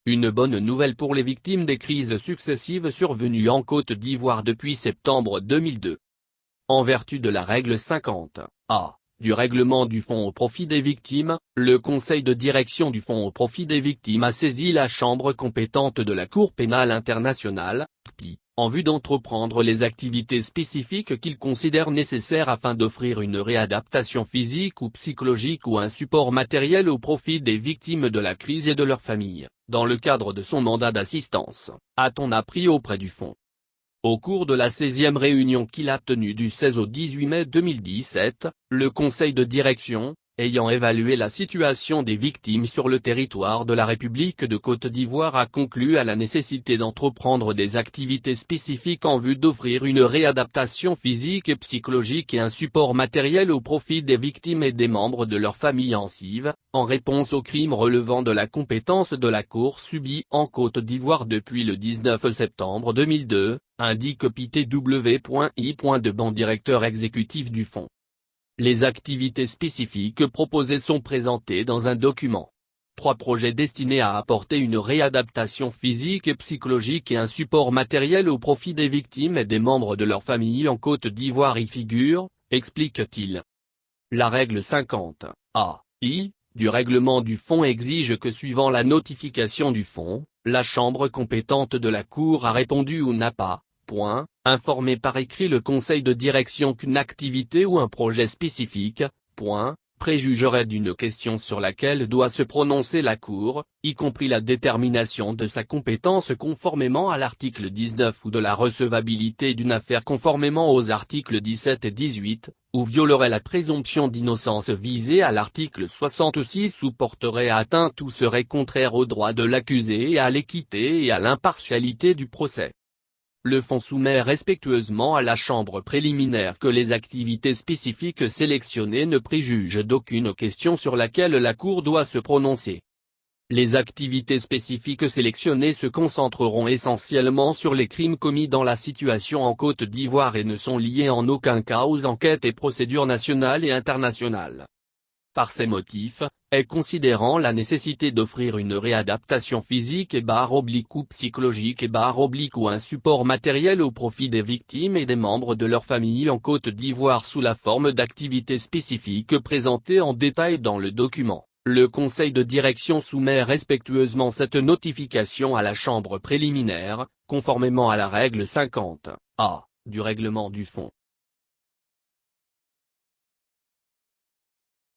Une bonne nouvelle pour les victimes des crises successives survenues en Côte d'Ivoire depuis septembre 2002. En vertu de la règle 50A du règlement du Fonds au profit des victimes, le conseil de direction du Fonds au profit des victimes a saisi la chambre compétente de la Cour pénale internationale, CPI, en vue d'entreprendre les activités spécifiques qu'il considère nécessaires afin d'offrir une réadaptation physique ou psychologique ou un support matériel au profit des victimes de la crise et de leurs familles, dans le cadre de son mandat d'assistance, a-t-on appris auprès du Fonds. Au cours de la 16e réunion qu'il a tenue du 16 au 18 mai 2017, le conseil de direction, ayant évalué la situation des victimes sur le territoire de la République de Côte d'Ivoire, a conclu à la nécessité d'entreprendre des activités spécifiques en vue d'offrir une réadaptation physique et psychologique et un support matériel au profit des victimes et des membres de leurs familles ensives, en réponse aux crimes relevant de la compétence de la Cour subis en Côte d'Ivoire depuis le 19 septembre 2002, indique PTW.I. Deban, directeur exécutif du Fonds. Les activités spécifiques proposées sont présentées dans un document. 3 projets destinés à apporter une réadaptation physique et psychologique et un support matériel au profit des victimes et des membres de leur famille en Côte d'Ivoire y figurent, explique-t-il. La règle 50A-I du règlement du Fonds exige que suivant la notification du Fonds, la chambre compétente de la Cour a répondu ou n'a pas, informé par écrit le conseil de direction qu'une activité ou un projet spécifique, préjugerait d'une question sur laquelle doit se prononcer la Cour, y compris la détermination de sa compétence conformément à l'article 19 ou de la recevabilité d'une affaire conformément aux articles 17 et 18, ou violerait la présomption d'innocence visée à l'article 66 ou porterait atteinte ou serait contraire aux droits de l'accusé et à l'équité et à l'impartialité du procès. Le Fonds soumet respectueusement à la chambre préliminaire que les activités spécifiques sélectionnées ne préjugent d'aucune question sur laquelle la Cour doit se prononcer. Les activités spécifiques sélectionnées se concentreront essentiellement sur les crimes commis dans la situation en Côte d'Ivoire et ne sont liées en aucun cas aux enquêtes et procédures nationales et internationales. Par ces motifs, et considérant la nécessité d'offrir une réadaptation physique et ou psychologique et ou un support matériel au profit des victimes et des membres de leur famille en Côte d'Ivoire sous la forme d'activités spécifiques présentées en détail dans le document, le conseil de direction soumet respectueusement cette notification à la chambre préliminaire, conformément à la règle 50A du règlement du Fonds.